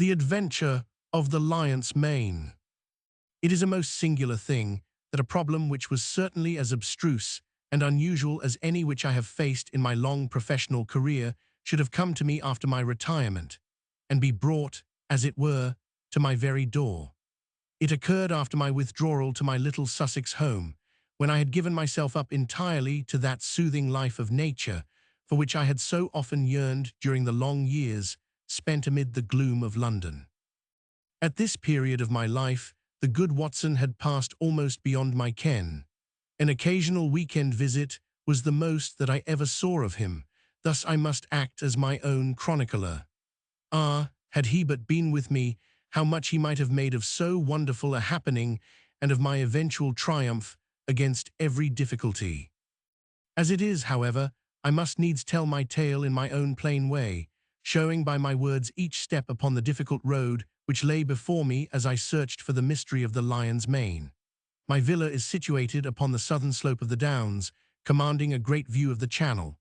The Adventure of the Lion's Mane. It is a most singular thing that a problem which was certainly as abstruse and unusual as any which I have faced in my long professional career should have come to me after my retirement, and be brought, as it were, to my very door. It occurred after my withdrawal to my little Sussex home, when I had given myself up entirely to that soothing life of nature for which I had so often yearned during the long years spent amid the gloom of London. At this period of my life, the good Watson had passed almost beyond my ken. An occasional weekend visit was the most that I ever saw of him. Thus I must act as my own chronicler. Ah, had he but been with me, how much he might have made of so wonderful a happening and of my eventual triumph against every difficulty. As it is, however, I must needs tell my tale in my own plain way, showing by my words each step upon the difficult road which lay before me as I searched for the mystery of the lion's mane. My villa is situated upon the southern slope of the Downs, commanding a great view of the Channel.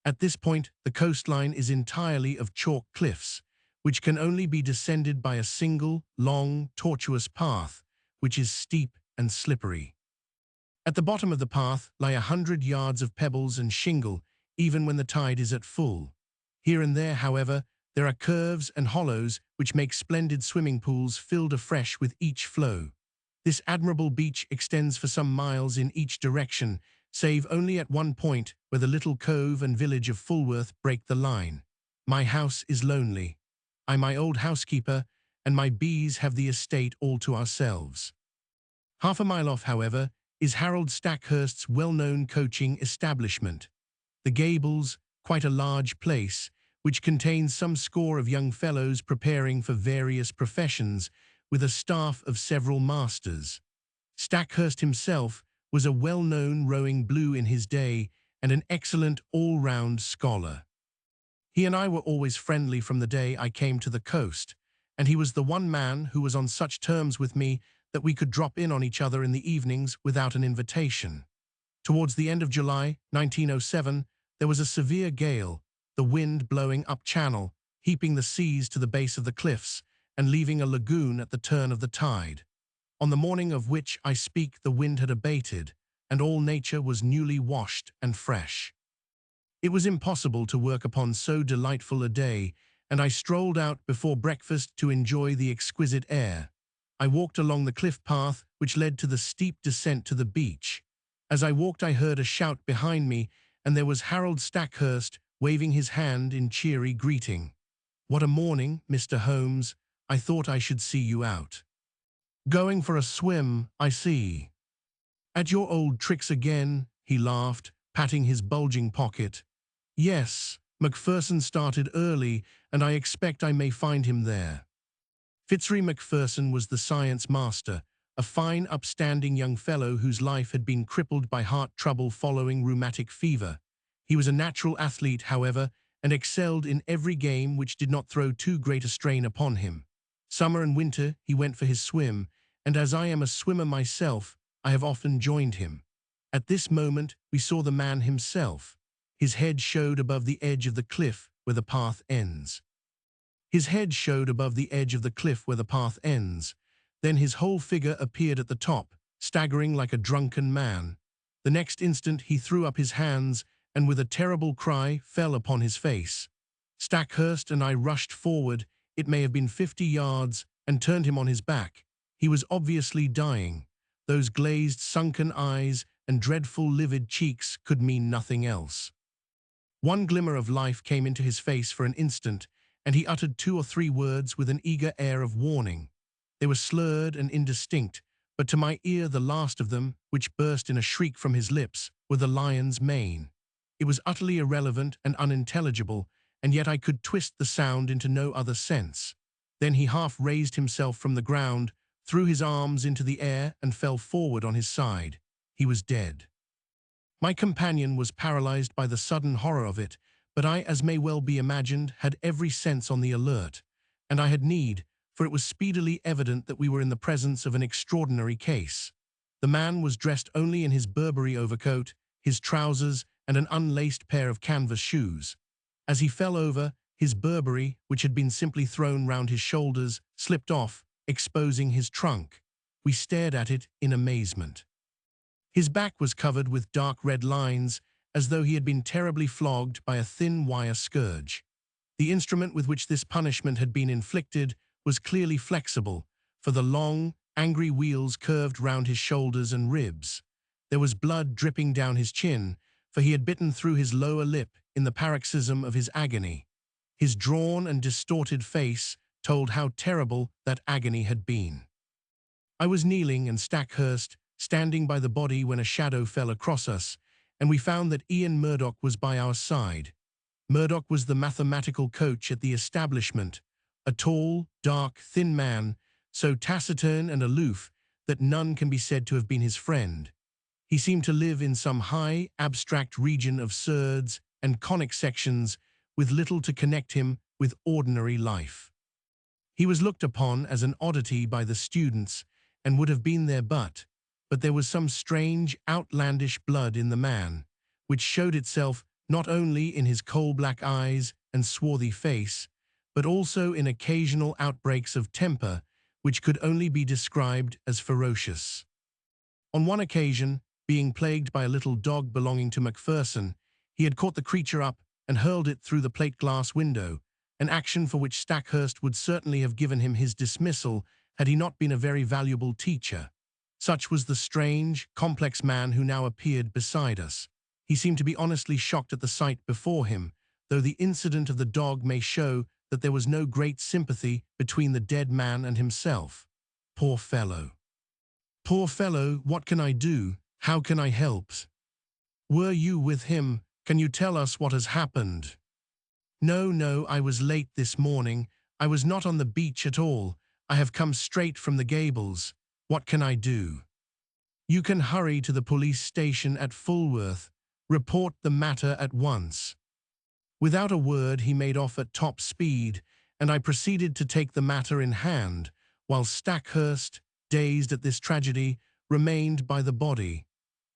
At this point, the coastline is entirely of chalk cliffs, which can only be descended by a single, long, tortuous path, which is steep and slippery. At the bottom of the path lie 100 yards of pebbles and shingle, even when the tide is at full. Here and there, however, there are curves and hollows which make splendid swimming pools filled afresh with each flow. This admirable beach extends for some miles in each direction, save only at one point where the little cove and village of Fulworth break the line. My house is lonely. I'm my old housekeeper, and my bees have the estate all to ourselves. Half a mile off, however, is Harold Stackhurst's well-known coaching establishment. The Gables, quite a large place, which contains some score of young fellows preparing for various professions, with a staff of several masters. Stackhurst himself was a well-known rowing blue in his day and an excellent all-round scholar. He and I were always friendly from the day I came to the coast, and he was the one man who was on such terms with me that we could drop in on each other in the evenings without an invitation. Towards the end of July, 1907, there was a severe gale, the wind blowing up channel, heaping the seas to the base of the cliffs, and leaving a lagoon at the turn of the tide. On the morning of which I speak, the wind had abated, and all nature was newly washed and fresh. It was impossible to work upon so delightful a day, and I strolled out before breakfast to enjoy the exquisite air. I walked along the cliff path which led to the steep descent to the beach. As I walked, I heard a shout behind me, and there was Harold Stackhurst waving his hand in cheery greeting. "What a morning, Mr. Holmes. I thought I should see you out." "Going for a swim, I see." "At your old tricks again," he laughed, patting his bulging pocket. "Yes, Macpherson started early, and I expect I may find him there." Fitzroy Macpherson was the science master, a fine, upstanding young fellow whose life had been crippled by heart trouble following rheumatic fever. He was a natural athlete, however, and excelled in every game which did not throw too great a strain upon him. Summer and winter he went for his swim, and as I am a swimmer myself, I have often joined him. At this moment we saw the man himself. His head showed above the edge of the cliff where the path ends. Then his whole figure appeared at the top, staggering like a drunken man. The next instant he threw up his hands and with a terrible cry fell upon his face. Stackhurst and I rushed forward, it may have been 50 yards, and turned him on his back. He was obviously dying. Those glazed, sunken eyes and dreadful livid cheeks could mean nothing else. One glimmer of life came into his face for an instant, and he uttered 2 or 3 words with an eager air of warning. They were slurred and indistinct, but to my ear the last of them, which burst in a shriek from his lips, were the lion's mane. It was utterly irrelevant and unintelligible, and yet I could twist the sound into no other sense. Then he half raised himself from the ground, threw his arms into the air, and fell forward on his side. He was dead. My companion was paralyzed by the sudden horror of it, but I, as may well be imagined, had every sense on the alert, and I had need, for it was speedily evident that we were in the presence of an extraordinary case. The man was dressed only in his Burberry overcoat, his trousers, and an unlaced pair of canvas shoes. As he fell over, His Burberry, which had been simply thrown round his shoulders, slipped off, exposing his trunk. We stared at it in amazement. His back was covered with dark red lines, as though he had been terribly flogged by a thin wire scourge. The instrument with which this punishment had been inflicted was clearly flexible, for the long, angry wheels curved round his shoulders and ribs. There was blood dripping down his chin, for he had bitten through his lower lip in the paroxysm of his agony. His drawn and distorted face told how terrible that agony had been. I was kneeling and Stackhurst standing by the body when a shadow fell across us, and we found that Ian Murdoch was by our side. Murdoch was the mathematical coach at the establishment, a tall, dark, thin man, so taciturn and aloof that none can be said to have been his friend. He seemed to live in some high, abstract region of surds and conic sections with little to connect him with ordinary life. He was looked upon as an oddity by the students and would have been their butt, but there was some strange, outlandish blood in the man, which showed itself not only in his coal-black eyes and swarthy face, but also in occasional outbreaks of temper, which could only be described as ferocious. On one occasion, being plagued by a little dog belonging to Macpherson, he had caught the creature up and hurled it through the plate-glass window, an action for which Stackhurst would certainly have given him his dismissal had he not been a very valuable teacher. Such was the strange, complex man who now appeared beside us. He seemed to be honestly shocked at the sight before him, though the incident of the dog may show that there was no great sympathy between the dead man and himself. Poor fellow. Poor fellow, what can I do? How can I help? Were you with him? Can you tell us what has happened? No, I was late this morning. I was not on the beach at all. I have come straight from the Gables. What can I do? You can hurry to the police station at Fulworth. Report the matter at once. Without a word, he made off at top speed, and I proceeded to take the matter in hand, while Stackhurst, dazed at this tragedy, remained by the body.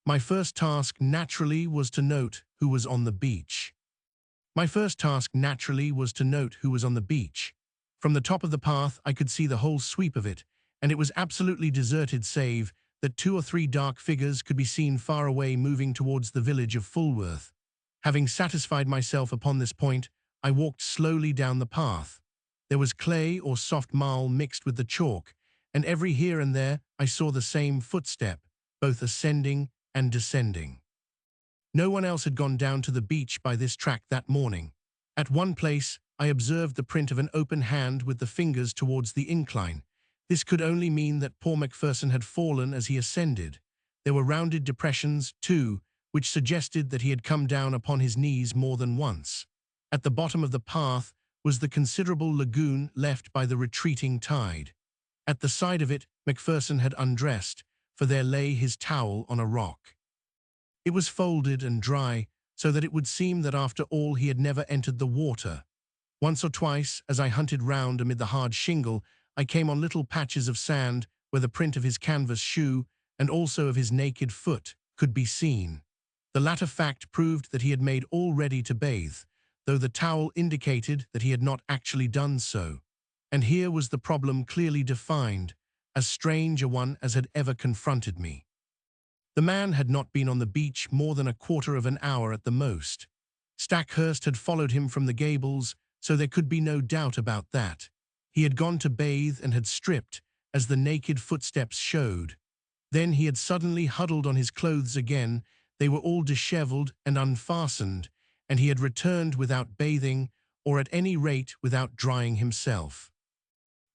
My first task naturally was to note who was on the beach. From the top of the path, I could see the whole sweep of it, and it was absolutely deserted save that 2 or 3 dark figures could be seen far away moving towards the village of Fulworth. Having satisfied myself upon this point, I walked slowly down the path. There was clay or soft marl mixed with the chalk, and every here and there I saw the same footstep, both ascending and descending. No one else had gone down to the beach by this track that morning. At one place, I observed the print of an open hand with the fingers towards the incline. This could only mean that poor Macpherson had fallen as he ascended. There were rounded depressions, too, which suggested that he had come down upon his knees more than once. At the bottom of the path was the considerable lagoon left by the retreating tide. At the side of it, Macpherson had undressed, for there lay his towel on a rock. It was folded and dry, so that it would seem that after all he had never entered the water. Once or twice, as I hunted round amid the hard shingle, I came on little patches of sand where the print of his canvas shoe and also of his naked foot could be seen. The latter fact proved that he had made all ready to bathe, though the towel indicated that he had not actually done so. And here was the problem clearly defined, as strange a one as had ever confronted me. The man had not been on the beach more than a quarter of an hour at the most. Stackhurst had followed him from the Gables, so there could be no doubt about that. He had gone to bathe and had stripped, as the naked footsteps showed. Then he had suddenly huddled on his clothes again. They were all disheveled and unfastened, and he had returned without bathing, or at any rate without drying himself.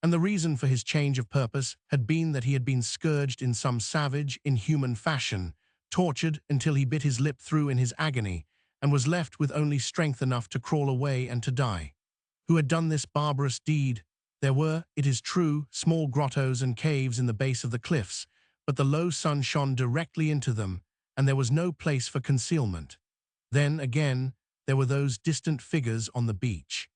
And the reason for his change of purpose had been that he had been scourged in some savage, inhuman fashion, tortured until he bit his lip through in his agony, and was left with only strength enough to crawl away and to die. Who had done this barbarous deed? There were, it is true, small grottos and caves in the base of the cliffs, but the low sun shone directly into them, and there was no place for concealment. Then, again, there were those distant figures on the beach.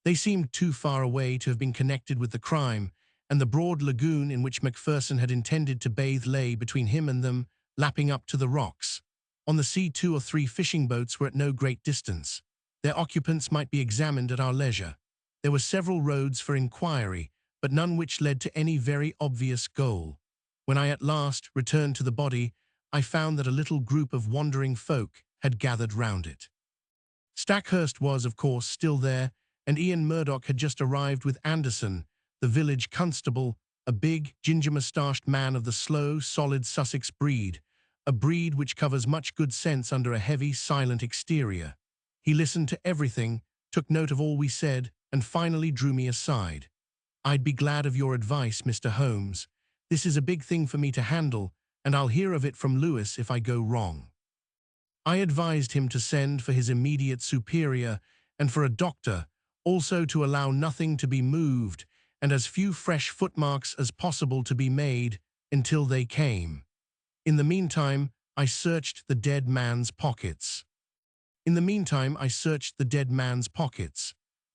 They seemed too far away to have been connected with the crime, and the broad lagoon in which Macpherson had intended to bathe lay between him and them, lapping up to the rocks. On the sea 2 or 3 fishing boats were at no great distance. Their occupants might be examined at our leisure. There were several roads for inquiry, but none which led to any very obvious goal. When I at last returned to the body, I found that a little group of wandering folk had gathered round it. Stackhurst was, of course, still there, and Ian Murdoch had just arrived with Anderson, the village constable, a big, ginger-moustached man of the slow, solid Sussex breed, a breed which covers much good sense under a heavy, silent exterior. He listened to everything, took note of all we said, and finally drew me aside. "I'd be glad of your advice, Mr. Holmes. This is a big thing for me to handle, and I'll hear of it from Lewis if I go wrong." I advised him to send for his immediate superior and for a doctor, also to allow nothing to be moved and as few fresh footmarks as possible to be made until they came. In the meantime, I searched the dead man's pockets.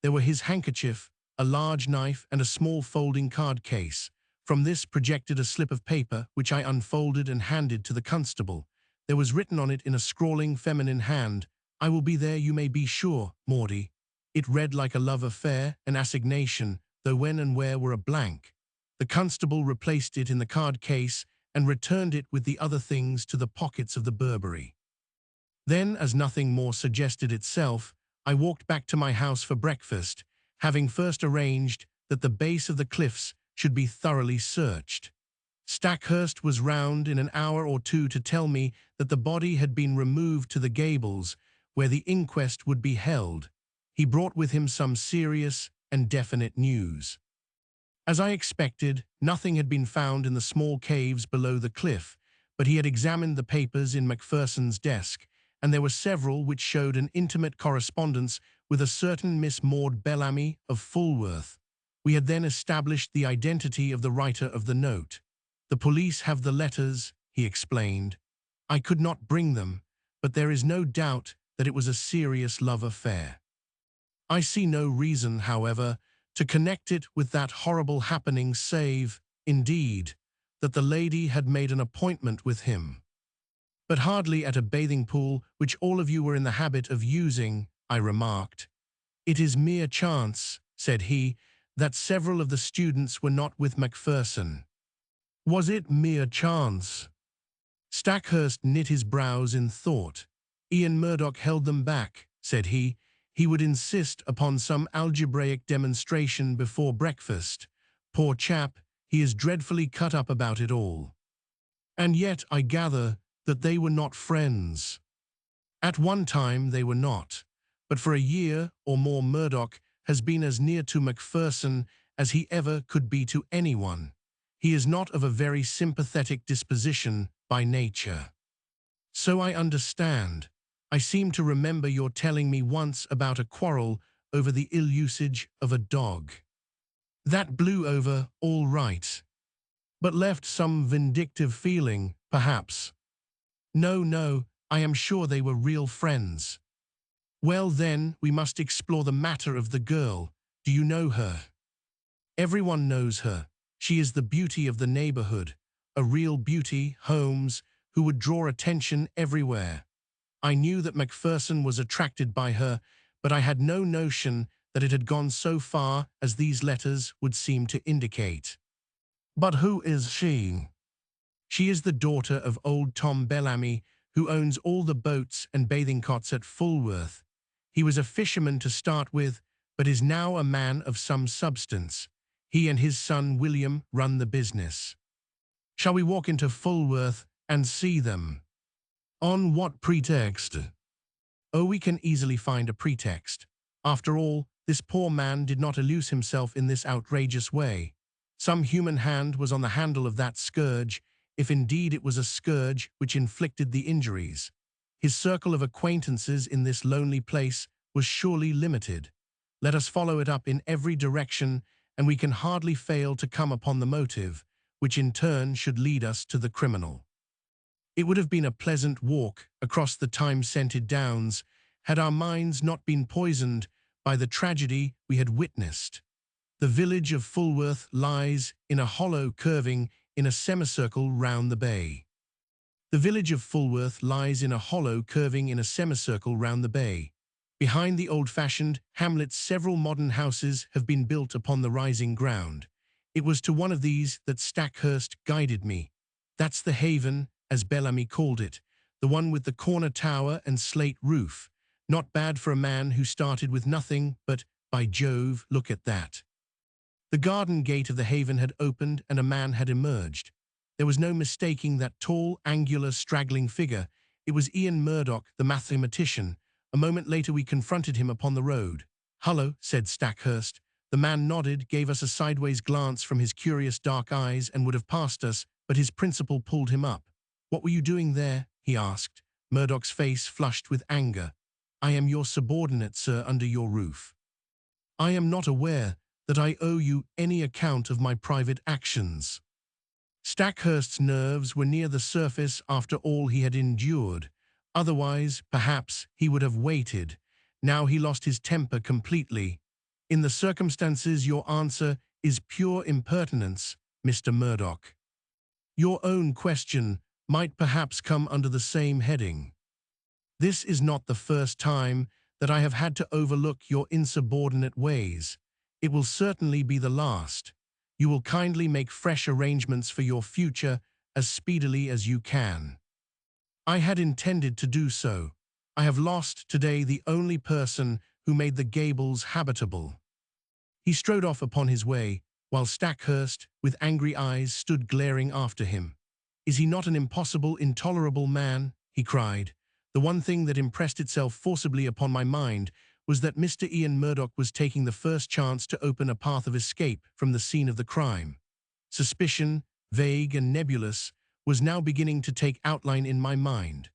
There were his handkerchief, a large knife, and a small folding card case. From this projected a slip of paper, which I unfolded and handed to the constable. There was written on it in a scrawling feminine hand, "I will be there, you may be sure, Maudie." It read like a love affair, an assignation, though when and where were a blank. The constable replaced it in the card case and returned it with the other things to the pockets of the Burberry. Then, as nothing more suggested itself, I walked back to my house for breakfast, having first arranged that the base of the cliffs should be thoroughly searched. Stackhurst was round in an hour or two to tell me that the body had been removed to the Gables, where the inquest would be held. He brought with him some serious and definite news. As I expected, nothing had been found in the small caves below the cliff, but he had examined the papers in Macpherson's desk, and there were several which showed an intimate correspondence with a certain Miss Maud Bellamy of Fulworth. We had then established the identity of the writer of the note. "The police have the letters," he explained. "I could not bring them, but there is no doubt that it was a serious love affair. I see no reason, however, to connect it with that horrible happening save, indeed, that the lady had made an appointment with him." "But hardly at a bathing pool which all of you were in the habit of using," I remarked. "It is mere chance," said he, "that several of the students were not with Macpherson." "Was it mere chance?" Stackhurst knit his brows in thought. "Ian Murdoch held them back," said he. "He would insist upon some algebraic demonstration before breakfast. Poor chap, he is dreadfully cut up about it all. And yet I gather that they were not friends." "At one time they were not, but for a year or more Murdoch has been as near to Macpherson as he ever could be to anyone. He is not of a very sympathetic disposition by nature." "So I understand. I seem to remember your telling me once about a quarrel over the ill usage of a dog. That blew over all right, but left some vindictive feeling, perhaps." No, I am sure they were real friends." "Well then, we must explore the matter of the girl. Do you know her?" "Everyone knows her. She is the beauty of the neighborhood, a real beauty, Holmes, who would draw attention everywhere. I knew that Macpherson was attracted by her, but I had no notion that it had gone so far as these letters would seem to indicate." "But who is she?" "She is the daughter of old Tom Bellamy, who owns all the boats and bathing cots at Fulworth. He was a fisherman to start with, but is now a man of some substance. He and his son William run the business." "Shall we walk into Fulworth and see them?" "On what pretext?" "Oh, we can easily find a pretext. After all, this poor man did not illude himself in this outrageous way. Some human hand was on the handle of that scourge, if indeed it was a scourge which inflicted the injuries. His circle of acquaintances in this lonely place was surely limited. Let us follow it up in every direction, and we can hardly fail to come upon the motive, which in turn should lead us to the criminal." It would have been a pleasant walk across the time-scented downs had our minds not been poisoned by the tragedy we had witnessed. The village of Fulworth lies in a hollow curving in a semicircle round the bay. The village of Fulworth lies in a hollow curving in a semicircle round the bay. Behind the old-fashioned hamlets, several modern houses have been built upon the rising ground. It was to one of these that Stackhurst guided me. That's the Haven, as Bellamy called it, the one with the corner tower and slate roof. Not bad for a man who started with nothing, but, by Jove, look at that. The garden gate of the Haven had opened and a man had emerged. There was no mistaking that tall, angular, straggling figure. It was Ian Murdoch, the mathematician. A moment later we confronted him upon the road. "Hullo," said Stackhurst. The man nodded, gave us a sideways glance from his curious dark eyes and would have passed us, but his principal pulled him up. "What were you doing there?" he asked. Murdoch's face flushed with anger. "I am your subordinate, sir, under your roof. I am not aware that I owe you any account of my private actions." Stackhurst's nerves were near the surface after all he had endured. Otherwise, perhaps, he would have waited. Now he lost his temper completely. "In the circumstances, your answer is pure impertinence, Mr. Murdoch. Your own question might perhaps come under the same heading. This is not the first time that I have had to overlook your insubordinate ways. It will certainly be the last. You will kindly make fresh arrangements for your future as speedily as you can." "I had intended to do so. I have lost today the only person who made the gables habitable." He strode off upon his way, while Stackhurst, with angry eyes, stood glaring after him. "Is he not an impossible, intolerable man?" he cried. The one thing that impressed itself forcibly upon my mind was that Mr. Ian Murdoch was taking the first chance to open a path of escape from the scene of the crime. Suspicion, vague and nebulous, was now beginning to take outline in my mind.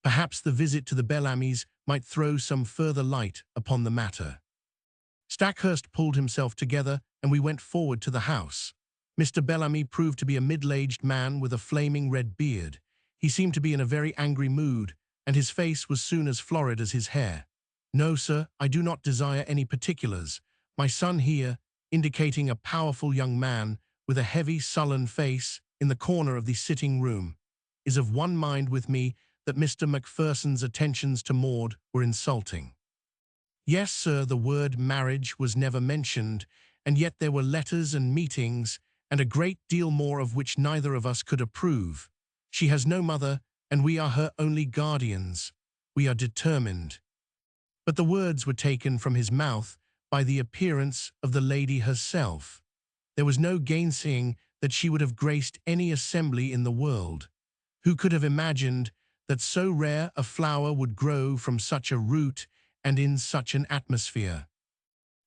Perhaps the visit to the Bellamys might throw some further light upon the matter. Stackhurst pulled himself together, and we went forward to the house. Mr. Bellamy proved to be a middle-aged man with a flaming red beard. He seemed to be in a very angry mood, and his face was soon as florid as his hair. "No, sir, I do not desire any particulars. My son here," indicating a powerful young man with a heavy, sullen face in the corner of the sitting room, "is of one mind with me that Mr. Macpherson's attentions to Maud were insulting." "Yes, sir, the word marriage was never mentioned, and yet there were letters and meetings, and a great deal more of which neither of us could approve. She has no mother, and we are her only guardians. We are determined." But the words were taken from his mouth by the appearance of the lady herself. There was no gainsaying that she would have graced any assembly in the world. Who could have imagined that so rare a flower would grow from such a root and in such an atmosphere?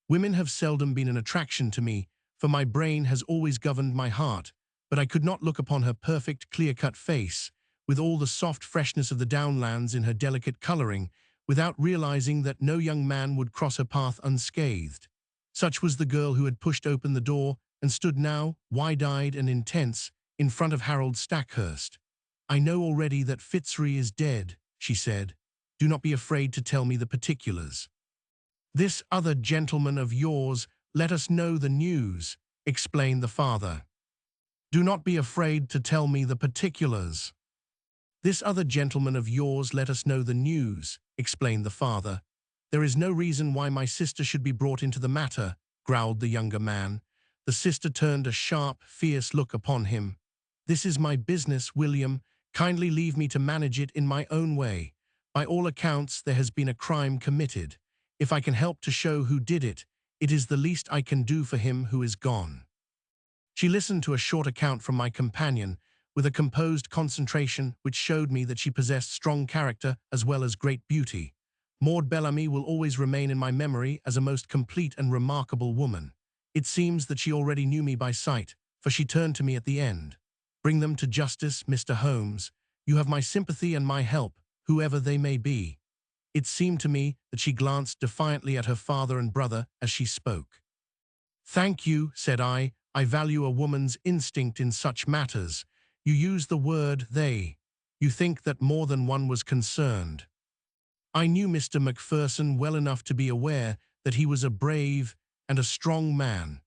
Women have seldom been an attraction to me, for my brain has always governed my heart, but I could not look upon her perfect, clear-cut face, with all the soft freshness of the downlands in her delicate coloring, without realizing that no young man would cross her path unscathed. Such was the girl who had pushed open the door and stood now, wide-eyed and intense, in front of Harold Stackhurst. "I know already that Fitzroy is dead," she said. "Do not be afraid to tell me the particulars." "This other gentleman of yours let us know the news," explained the father. "Do not be afraid to tell me the particulars." "This other gentleman of yours let us know the news," explained the father. "There is no reason why my sister should be brought into the matter," growled the younger man. The sister turned a sharp, fierce look upon him. "This is my business, William. Kindly leave me to manage it in my own way. By all accounts, there has been a crime committed. If I can help to show who did it, it is the least I can do for him who is gone." She listened to a short account from my companion, with a composed concentration which showed me that she possessed strong character as well as great beauty. Maud Bellamy will always remain in my memory as a most complete and remarkable woman. It seems that she already knew me by sight, for she turned to me at the end. "Bring them to justice, Mr. Holmes. You have my sympathy and my help, whoever they may be." It seemed to me that she glanced defiantly at her father and brother as she spoke. "Thank you," said I. "I value a woman's instinct in such matters. You use the word they. You think that more than one was concerned." I knew Mr. Macpherson well enough to be aware that he was a brave and a strong man.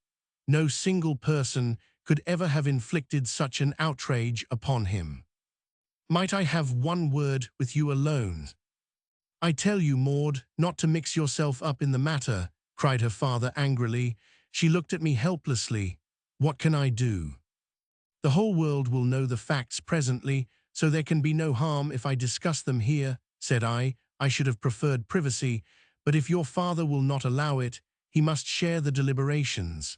No single person could ever have inflicted such an outrage upon him. "Might I have one word with you alone?" I tell you, Maud, not to mix yourself up in the matter, cried her father angrily. She looked at me helplessly. What can I do? The whole world will know the facts presently, so there can be no harm if I discuss them here, said I. I should have preferred privacy, but if your father will not allow it, he must share the deliberations.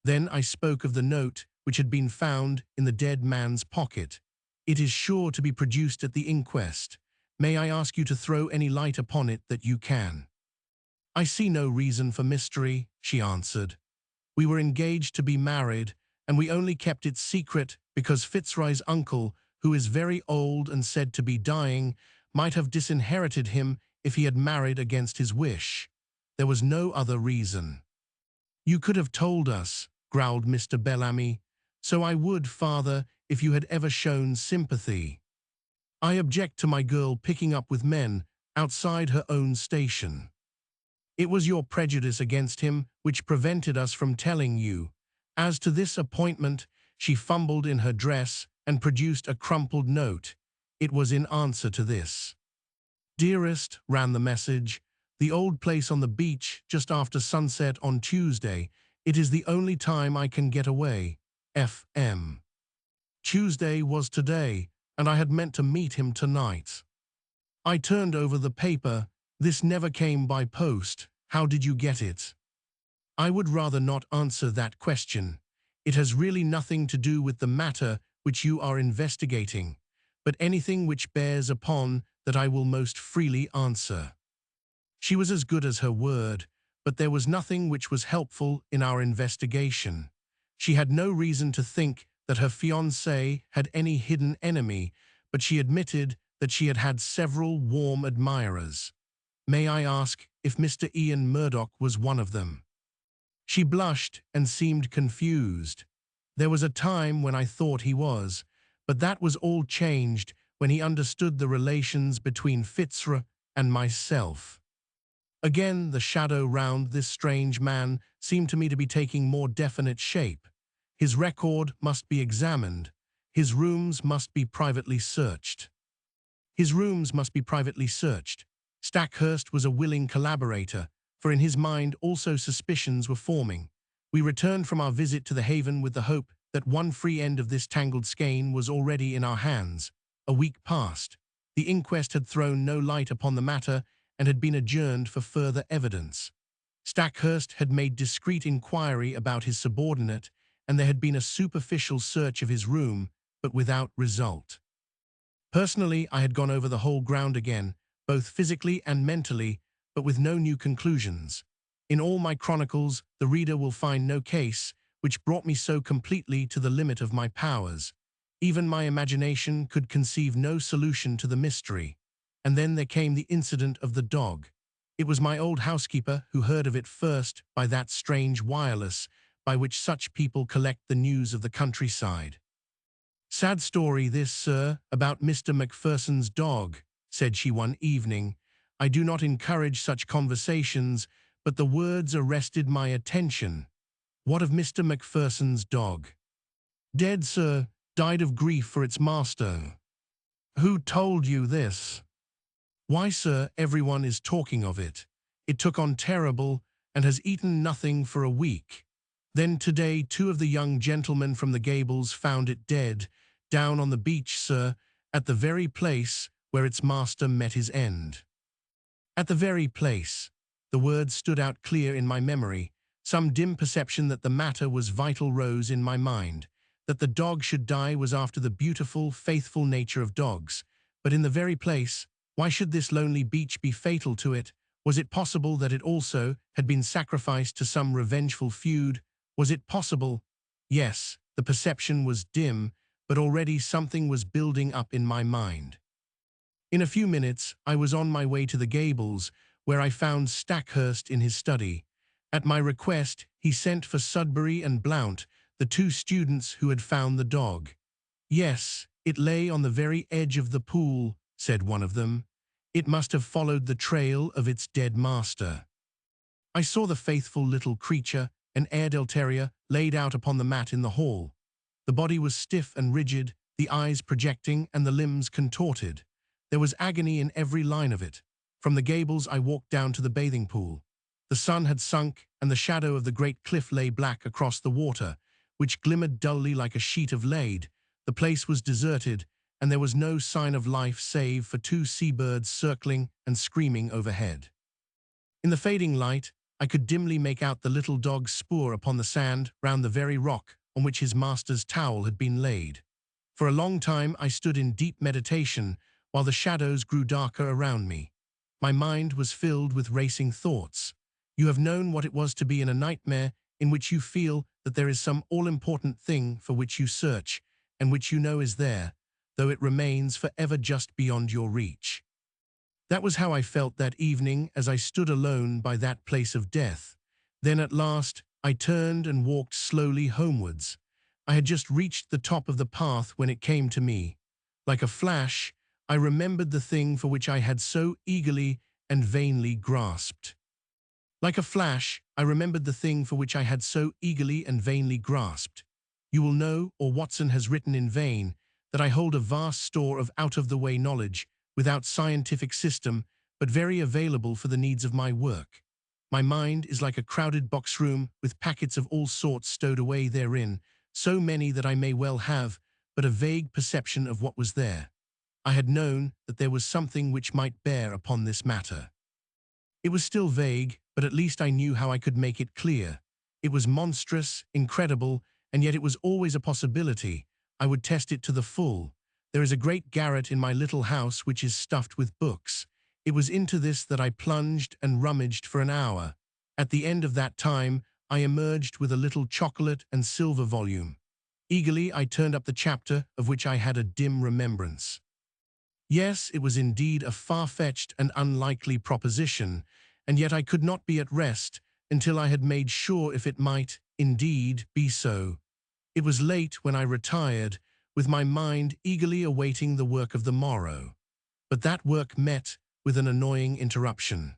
Then I spoke of the note which had been found in the dead man's pocket. It is sure to be produced at the inquest. May I ask you to throw any light upon it that you can? I see no reason for mystery, she answered. We were engaged to be married, and we only kept it secret because Fitzroy's uncle, who is very old and said to be dying, might have disinherited him if he had married against his wish. There was no other reason. You could have told us, growled Mr. Bellamy. So I would, father, if you had ever shown sympathy. I object to my girl picking up with men outside her own station. It was your prejudice against him which prevented us from telling you. As to this appointment, she fumbled in her dress and produced a crumpled note. It was in answer to this. Dearest, ran the message, the old place on the beach just after sunset on Tuesday. It is the only time I can get away. F.M. Tuesday was today, and I had meant to meet him tonight. I turned over the paper. This never came by post. How did you get it? I would rather not answer that question. It has really nothing to do with the matter which you are investigating, but anything which bears upon that I will most freely answer. She was as good as her word, but there was nothing which was helpful in our investigation. She had no reason to think that her fiancé had any hidden enemy, but she admitted that she had had several warm admirers. May I ask if Mr. Ian Murdoch was one of them? She blushed and seemed confused. There was a time when I thought he was, but that was all changed when he understood the relations between Fitzroy and myself. Again, the shadow round this strange man seemed to me to be taking more definite shape. His record must be examined. His rooms must be privately searched. His rooms must be privately searched. Stackhurst was a willing collaborator, for in his mind also suspicions were forming. We returned from our visit to the Haven with the hope that one free end of this tangled skein was already in our hands. A week passed. The inquest had thrown no light upon the matter and had been adjourned for further evidence. Stackhurst had made discreet inquiry about his subordinate, and there had been a superficial search of his room, but without result. Personally, I had gone over the whole ground again, both physically and mentally, but with no new conclusions. In all my chronicles, the reader will find no case which brought me so completely to the limit of my powers. Even my imagination could conceive no solution to the mystery. And then there came the incident of the dog. It was my old housekeeper who heard of it first by that strange wireless by which such people collect the news of the countryside. Sad story this, sir, about Mr. Macpherson's dog, said she one evening. I do not encourage such conversations, but the words arrested my attention. What of Mr. Macpherson's dog? Dead, sir, died of grief for its master. Who told you this? Why, sir, everyone is talking of it. It took on terrible and has eaten nothing for a week. Then today 2 of the young gentlemen from the Gables found it dead, down on the beach, sir, at the very place where its master met his end. At the very place. The words stood out clear in my memory. Some dim perception that the matter was vital rose in my mind. That the dog should die was after the beautiful, faithful nature of dogs. But in the very place, why should this lonely beach be fatal to it? Was it possible that it also had been sacrificed to some revengeful feud? Was it possible? Yes, the perception was dim, but already something was building up in my mind. In a few minutes, I was on my way to the Gables, where I found Stackhurst in his study. At my request, he sent for Sudbury and Blount, the 2 students who had found the dog. Yes, it lay on the very edge of the pool, said one of them. It must have followed the trail of its dead master. I saw the faithful little creature, an Airedale terrier, laid out upon the mat in the hall. The body was stiff and rigid, the eyes projecting and the limbs contorted. There was agony in every line of it. From the gables I walked down to the bathing pool. The sun had sunk, and the shadow of the great cliff lay black across the water, which glimmered dully like a sheet of lead. The place was deserted, and there was no sign of life save for two seabirds circling and screaming overhead. In the fading light, I could dimly make out the little dog's spoor upon the sand round the very rock on which his master's towel had been laid. For a long time I stood in deep meditation, while the shadows grew darker around me. My mind was filled with racing thoughts. You have known what it was to be in a nightmare in which you feel that there is some all-important thing for which you search, and which you know is there, though it remains forever just beyond your reach. That was how I felt that evening as I stood alone by that place of death. Then at last I turned and walked slowly homewards. I had just reached the top of the path when it came to me. Like a flash, I remembered the thing for which I had so eagerly and vainly grasped. Like a flash, I remembered the thing for which I had so eagerly and vainly grasped. You will know, or Watson has written in vain, that I hold a vast store of out-of-the-way knowledge, without scientific system, but very available for the needs of my work. My mind is like a crowded box-room with packets of all sorts stowed away therein, so many that I may well have but a vague perception of what was there. I had known that there was something which might bear upon this matter. It was still vague, but at least I knew how I could make it clear. It was monstrous, incredible, and yet it was always a possibility. I would test it to the full. There is a great garret in my little house which is stuffed with books. It was into this that I plunged and rummaged for an hour. At the end of that time, I emerged with a little chocolate and silver volume. Eagerly I turned up the chapter of which I had a dim remembrance. Yes, it was indeed a far-fetched and unlikely proposition, and yet I could not be at rest until I had made sure if it might, indeed, be so. It was late when I retired, with my mind eagerly awaiting the work of the morrow. But that work met with an annoying interruption.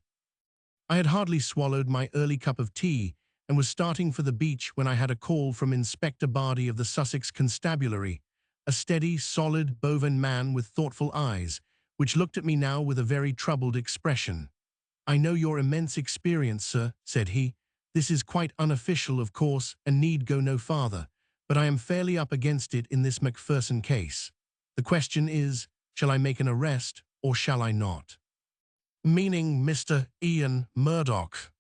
I had hardly swallowed my early cup of tea and was starting for the beach when I had a call from Inspector Bardi of the Sussex Constabulary, a steady, solid, bovine man with thoughtful eyes, which looked at me now with a very troubled expression. "I know your immense experience, sir," said he. "This is quite unofficial, of course, and need go no farther, but I am fairly up against it in this Macpherson case. The question is, shall I make an arrest or shall I not?" "Meaning Mr. Ian Murdoch?"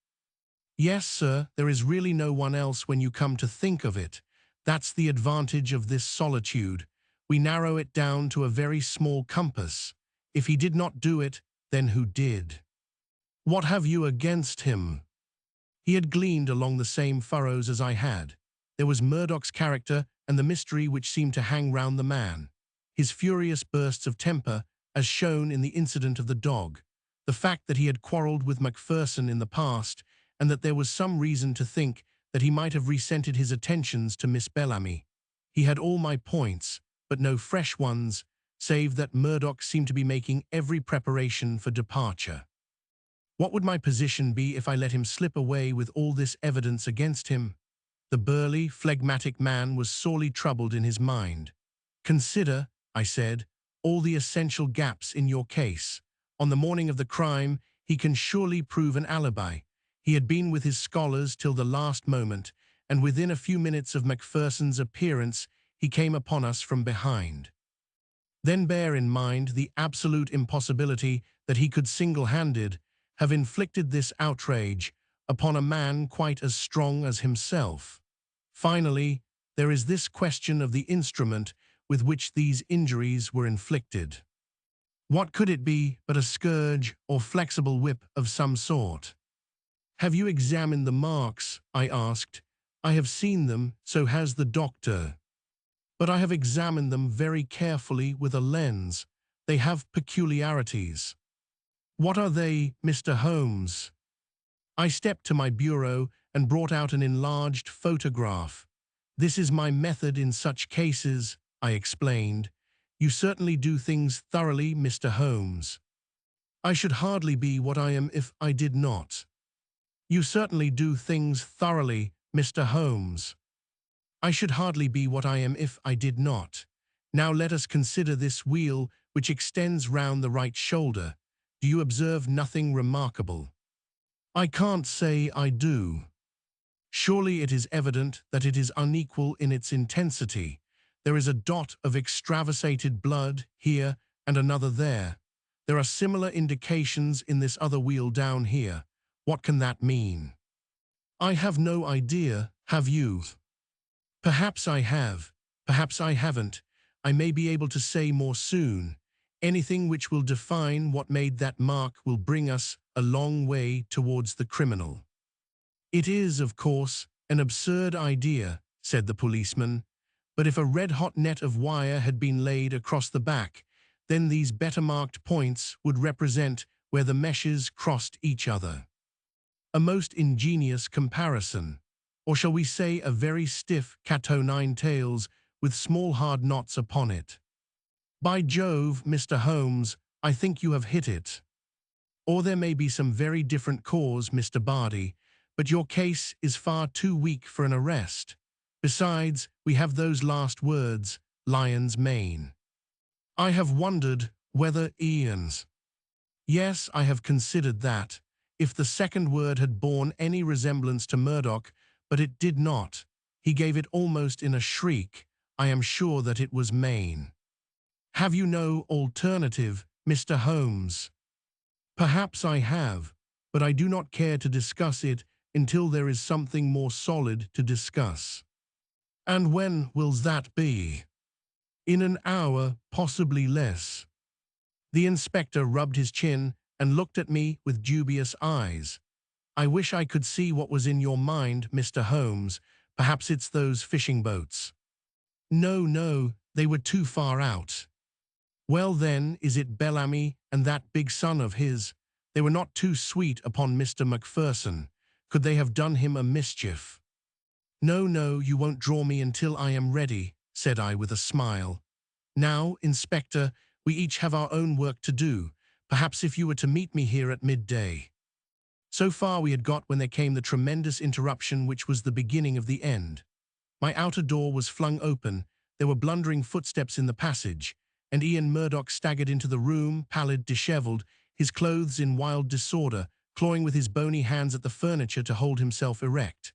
"Yes, sir, there is really no one else when you come to think of it. That's the advantage of this solitude. We narrow it down to a very small compass. If he did not do it, then who did?" "What have you against him?" He had gleaned along the same furrows as I had. There was Murdoch's character and the mystery which seemed to hang round the man. His furious bursts of temper, as shown in the incident of the dog. The fact that he had quarrelled with Macpherson in the past, and that there was some reason to think that he might have recentered his attentions to Miss Bellamy. He had all my points, but no fresh ones, save that Murdoch seemed to be making every preparation for departure. What would my position be if I let him slip away with all this evidence against him? The burly, phlegmatic man was sorely troubled in his mind. "Consider," I said, "all the essential gaps in your case. On the morning of the crime, he can surely prove an alibi. He had been with his scholars till the last moment, and within a few minutes of Macpherson's appearance, he came upon us from behind. Then bear in mind the absolute impossibility that he could single-handed have inflicted this outrage upon a man quite as strong as himself. Finally, there is this question of the instrument with which these injuries were inflicted. What could it be but a scourge or flexible whip of some sort?" "Have you examined the marks?" I asked. "I have seen them, so has the doctor. But I have examined them very carefully with a lens. They have peculiarities." "What are they, Mr. Holmes?" I stepped to my bureau and brought out an enlarged photograph. "This is my method in such cases," I explained. "You certainly do things thoroughly, Mr. Holmes." "I should hardly be what I am if I did not." "You certainly do things thoroughly, Mr. Holmes." "I should hardly be what I am if I did not. Now let us consider this wheal which extends round the right shoulder. Do you observe nothing remarkable? I can't say I do. Surely it is evident that it is unequal in its intensity. There is a dot of extravasated blood here and another there. There are similar indications in this other wheel down here. What can that mean? I have no idea, have you? Perhaps I have, perhaps I haven't. I may be able to say more soon. Anything which will define what made that mark will bring us a long way towards the criminal. It is, of course, an absurd idea, said the policeman, but if a red-hot net of wire had been laid across the back, then these better-marked points would represent where the meshes crossed each other. A most ingenious comparison, or shall we say a very stiff cat-o'-nine-tails with small hard knots upon it. By Jove, Mr. Holmes, I think you have hit it. Or there may be some very different cause, Mr. Bardi, but your case is far too weak for an arrest. Besides, we have those last words, lion's mane. I have wondered whether Ian's. Yes, I have considered that. If the second word had borne any resemblance to Murdoch, but it did not. He gave it almost in a shriek. I am sure that it was Maine. Have you no alternative, Mr. Holmes? Perhaps I have, but I do not care to discuss it until there is something more solid to discuss. And when will that be? In an hour, possibly less. The inspector rubbed his chin and looked at me with dubious eyes. I wish I could see what was in your mind, Mr. Holmes. Perhaps it's those fishing boats. No, no, they were too far out. Well then, is it Bellamy and that big son of his? They were not too sweet upon Mr. Macpherson. Could they have done him a mischief? No, no, you won't draw me until I am ready, said I with a smile. Now, Inspector, we each have our own work to do. Perhaps if you were to meet me here at midday. So far we had got when there came the tremendous interruption which was the beginning of the end. My outer door was flung open, there were blundering footsteps in the passage, and Ian Murdoch staggered into the room, pallid, dishevelled, his clothes in wild disorder, clawing with his bony hands at the furniture to hold himself erect.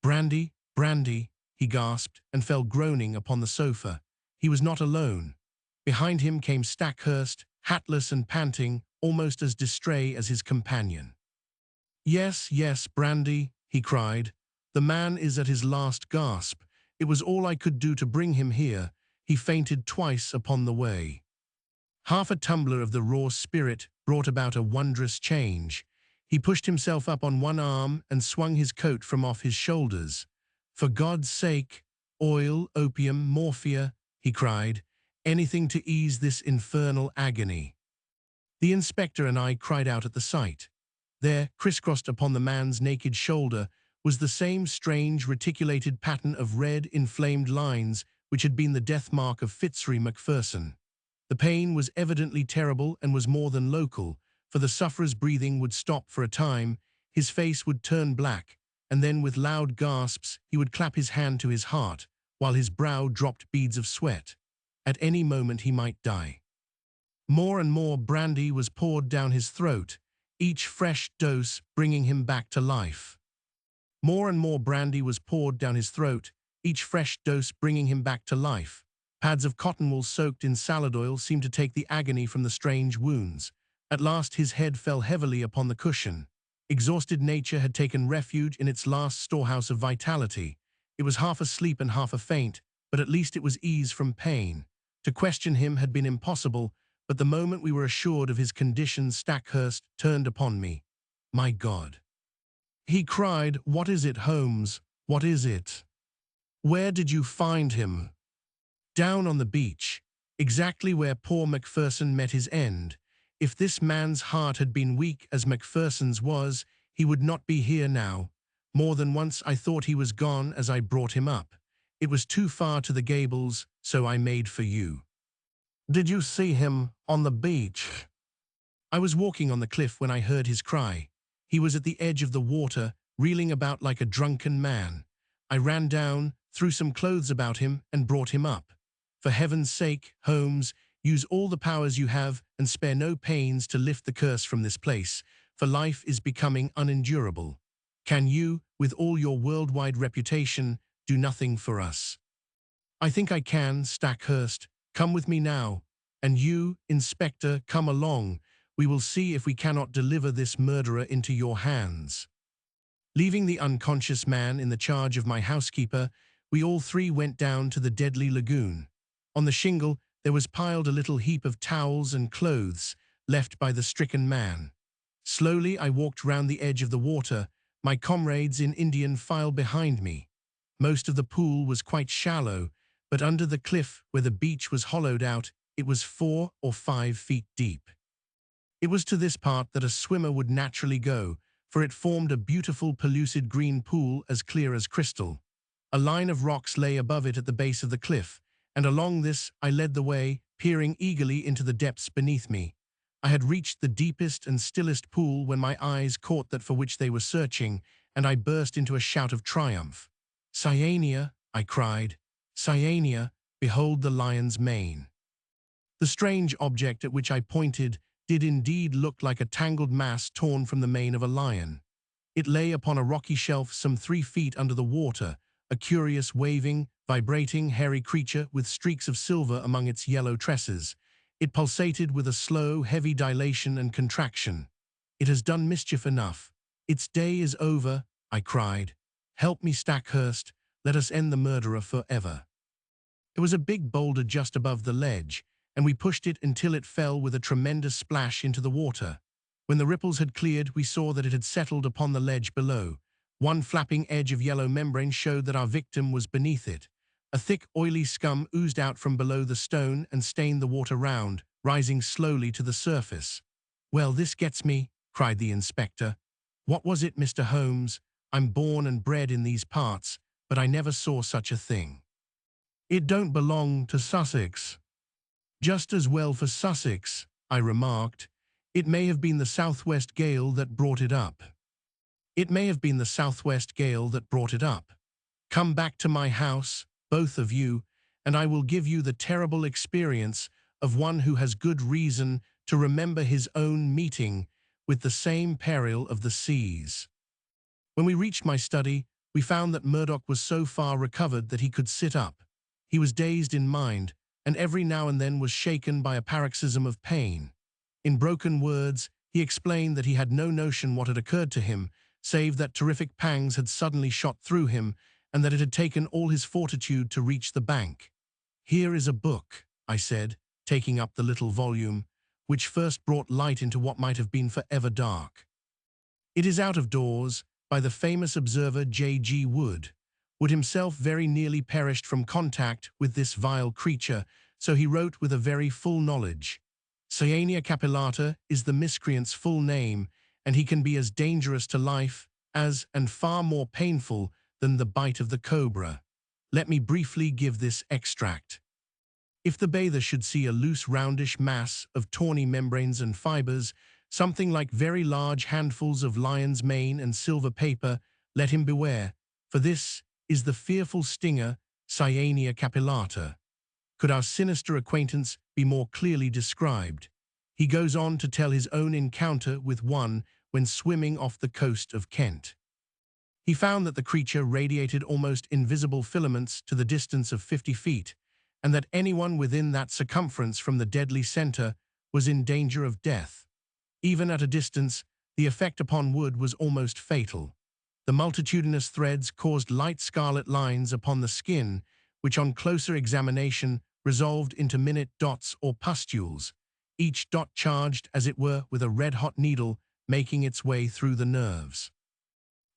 Brandy, brandy, he gasped, and fell groaning upon the sofa. He was not alone. Behind him came Stackhurst, hatless and panting, almost as distrait as his companion. Yes, yes, brandy, he cried. The man is at his last gasp. It was all I could do to bring him here. He fainted twice upon the way. Half a tumbler of the raw spirit brought about a wondrous change. He pushed himself up on one arm and swung his coat from off his shoulders. For God's sake, oil, opium, morphia, he cried, anything to ease this infernal agony. The inspector and I cried out at the sight. There, crisscrossed upon the man's naked shoulder, was the same strange reticulated pattern of red, inflamed lines which had been the death mark of Fitzroy Macpherson. The pain was evidently terrible and was more than local, for the sufferer's breathing would stop for a time, his face would turn black, and then with loud gasps he would clap his hand to his heart, while his brow dropped beads of sweat. At any moment he might die. More and more brandy was poured down his throat, each fresh dose bringing him back to life. More and more brandy was poured down his throat, each fresh dose bringing him back to life. Pads of cotton wool soaked in salad oil seemed to take the agony from the strange wounds. At last his head fell heavily upon the cushion. Exhausted nature had taken refuge in its last storehouse of vitality. It was half asleep and half a faint, but at least it was ease from pain. To question him had been impossible, but the moment we were assured of his condition, Stackhurst turned upon me. My God! He cried, "What is it, Holmes? What is it? Where did you find him?" Down on the beach, exactly where poor Macpherson met his end. If this man's heart had been weak as Macpherson's was, he would not be here now. More than once I thought he was gone as I brought him up. It was too far to the gables, so I made for you. Did you see him on the beach? I was walking on the cliff when I heard his cry. He was at the edge of the water, reeling about like a drunken man. I ran down, threw some clothes about him, and brought him up. For heaven's sake, Holmes, Use all the powers you have and spare no pains to lift the curse from this place, for life is becoming unendurable. Can you, with all your worldwide reputation, do nothing for us? I think I can, Stackhurst. Come with me now. And you, Inspector, come along. We will see if we cannot deliver this murderer into your hands. Leaving the unconscious man in the charge of my housekeeper, we all three went down to the deadly lagoon. On the shingle, there was piled a little heap of towels and clothes left by the stricken man. Slowly, I walked round the edge of the water, my comrades in Indian file behind me. Most of the pool was quite shallow, but under the cliff where the beach was hollowed out, it was 4 or 5 feet deep. It was to this part that a swimmer would naturally go, for it formed a beautiful pellucid green pool as clear as crystal. A line of rocks lay above it at the base of the cliff, and along this I led the way, peering eagerly into the depths beneath me. I had reached the deepest and stillest pool when my eyes caught that for which they were searching, and I burst into a shout of triumph. "Cyanea," I cried. "Cyanea, behold the lion's mane." The strange object at which I pointed did indeed look like a tangled mass torn from the mane of a lion. It lay upon a rocky shelf some 3 feet under the water, a curious waving, vibrating, hairy creature with streaks of silver among its yellow tresses. It pulsated with a slow, heavy dilation and contraction. "It has done mischief enough. Its day is over," I cried. "Help me, Stackhurst. Let us end the murderer forever." There was a big boulder just above the ledge, and we pushed it until it fell with a tremendous splash into the water. When the ripples had cleared, we saw that it had settled upon the ledge below. One flapping edge of yellow membrane showed that our victim was beneath it. A thick, oily scum oozed out from below the stone and stained the water round, rising slowly to the surface. "Well, this gets me," cried the inspector. "What was it, Mr. Holmes? I'm born and bred in these parts, but I never saw such a thing." "It don't belong to Sussex." "Just as well for Sussex," I remarked. "It may have been the southwest gale that brought it up." "It may have been the southwest gale that brought it up. Come back to my house, both of you, and I will give you the terrible experience of one who has good reason to remember his own meeting with the same peril of the seas." When we reached my study, we found that Murdoch was so far recovered that he could sit up. He was dazed in mind, and every now and then was shaken by a paroxysm of pain. In broken words, he explained that he had no notion what had occurred to him, save that terrific pangs had suddenly shot through him, and that it had taken all his fortitude to reach the bank. "Here is a book," I said, taking up the little volume, which first brought light into what might have been forever dark. "It is out of doors, by the famous observer J.G. Wood. Wood himself very nearly perished from contact with this vile creature, so he wrote with a very full knowledge. Cyanea capillata is the miscreant's full name, and he can be as dangerous to life as, and far more painful than the bite of the cobra. Let me briefly give this extract. If the bather should see a loose roundish mass of tawny membranes and fibers, something like very large handfuls of lion's mane and silver paper, let him beware, for this is the fearful stinger, Cyanea capillata. Could our sinister acquaintance be more clearly described? He goes on to tell his own encounter with one when swimming off the coast of Kent. He found that the creature radiated almost invisible filaments to the distance of 50 feet, and that anyone within that circumference from the deadly center was in danger of death. Even at a distance, the effect upon Wood was almost fatal. The multitudinous threads caused light scarlet lines upon the skin, which on closer examination resolved into minute dots or pustules, each dot charged, as it were, with a red-hot needle making its way through the nerves.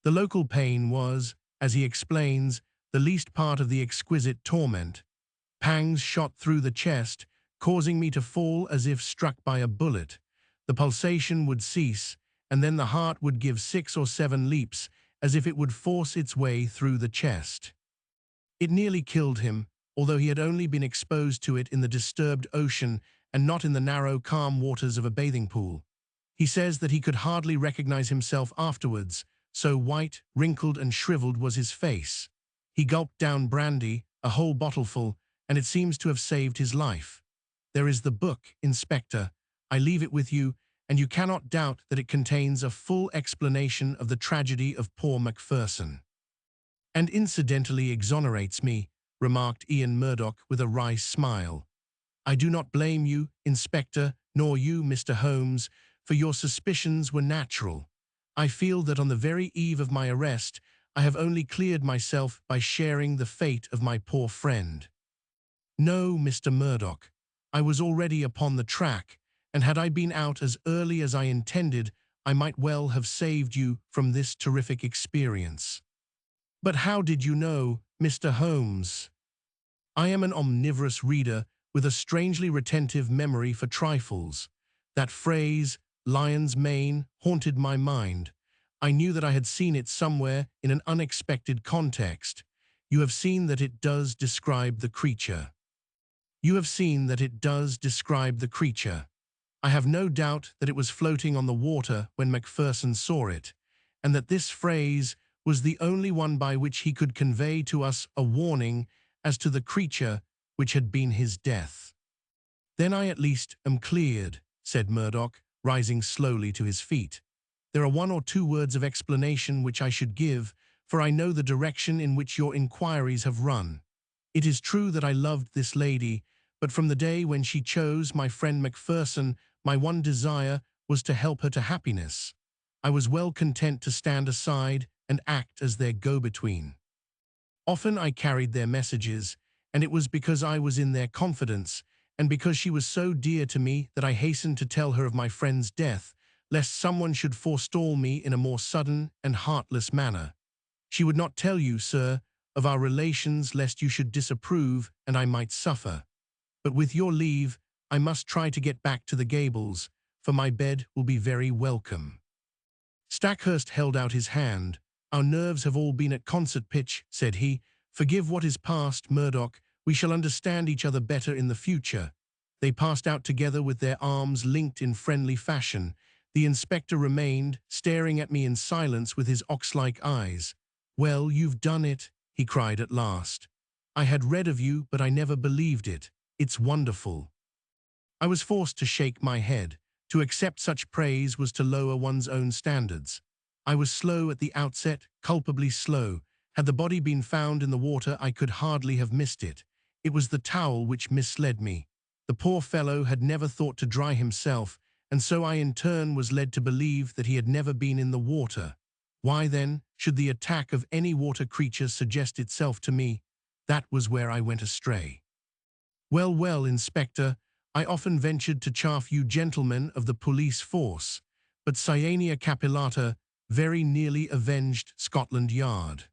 The local pain was, as he explains, the least part of the exquisite torment. Pangs shot through the chest, causing me to fall as if struck by a bullet. The pulsation would cease, and then the heart would give 6 or 7 leaps, as if it would force its way through the chest. It nearly killed him, although he had only been exposed to it in the disturbed ocean and not in the narrow, calm waters of a bathing pool. He says that he could hardly recognize himself afterwards, so white, wrinkled, and shriveled was his face. He gulped down brandy, a whole bottleful, and it seems to have saved his life. There is the book, Inspector. I leave it with you, and you cannot doubt that it contains a full explanation of the tragedy of poor Macpherson. And incidentally exonerates me, remarked Ian Murdoch with a wry smile. I do not blame you, Inspector, nor you, Mr. Holmes, for your suspicions were natural. I feel that on the very eve of my arrest, I have only cleared myself by sharing the fate of my poor friend. No, Mr. Murdoch, I was already upon the track, and had I been out as early as I intended, I might well have saved you from this terrific experience. But how did you know, Mr. Holmes? I am an omnivorous reader with a strangely retentive memory for trifles. That phrase, lion's mane, haunted my mind. I knew that I had seen it somewhere in an unexpected context. You have seen that it does describe the creature. You have seen that it does describe the creature. I have no doubt that it was floating on the water when Macpherson saw it, and that this phrase was the only one by which he could convey to us a warning as to the creature which had been his death. Then I at least am cleared, said Murdoch, rising slowly to his feet. There are 1 or 2 words of explanation which I should give, for I know the direction in which your inquiries have run. It is true that I loved this lady, but from the day when she chose my friend Macpherson, my one desire was to help her to happiness. I was well content to stand aside and act as their go-between. Often I carried their messages, and it was because I was in their confidence, and because she was so dear to me that I hastened to tell her of my friend's death, lest someone should forestall me in a more sudden and heartless manner. She would not tell you, sir, of our relations lest you should disapprove and I might suffer. But with your leave, I must try to get back to the Gables, for my bed will be very welcome. Stackhurst held out his hand. Our nerves have all been at concert pitch, said he. Forgive what is past, Murdoch. We shall understand each other better in the future. They passed out together with their arms linked in friendly fashion. The inspector remained, staring at me in silence with his ox-like eyes. Well, you've done it, he cried at last. I had read of you, but I never believed it. It's wonderful. I was forced to shake my head. To accept such praise was to lower one's own standards. I was slow at the outset, culpably slow. Had the body been found in the water, I could hardly have missed it. It was the towel which misled me. The poor fellow had never thought to dry himself, and so I in turn was led to believe that he had never been in the water. Why then should the attack of any water creature suggest itself to me? That was where I went astray. Well, well, Inspector, I often ventured to chaff you gentlemen of the police force, but Cyanea capillata very nearly avenged Scotland Yard.